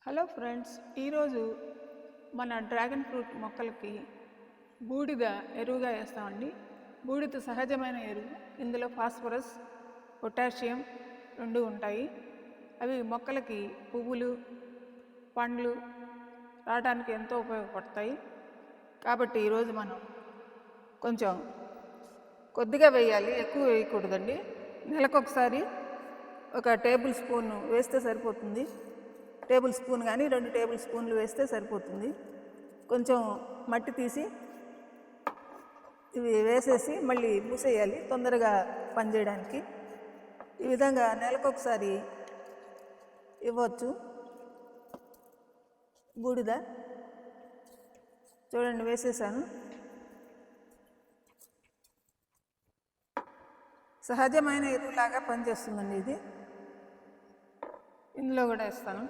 Hello friends, ఈరోజు మన dragon fruit మొక్కలకి బూడిద ఎరువుగా వేస్తామండి. బూడిద సహజమైన ఎరువు. ఇందులో ఫాస్ఫరస్, పొటాషియం రెండు ఉంటాయి. అవి మొక్కలకి పువ్వులు, పండ్లు రావడానికి ఎంతో ఉపయోగపడతాయి. కాబట్టి ఈరోజు మనం కొంచెం కొద్దిగా వేయాలి, ఎక్కువ వేయకూడదండి. నెలకొకసారి ఒక టేబుల్ స్పూన్ వేస్తే సరిపోతుంది. టేబుల్ స్పూన్ కానీ 2 టేబుల్ స్పూన్లు వేస్తే సరిపోతుంది. కొంచెం మట్టి తీసి ఇవి వేసేసి మళ్ళీ మూసేయాలి, తొందరగా పనిచేయడానికి. ఈ విధంగా నెలకొకసారి ఇవ్వచ్చు. బూడిద చూడండి, వేసేసాను. సహజమైన ఎరువులాగా పనిచేస్తుందండి ఇది. ఇందులో కూడా వేస్తాను.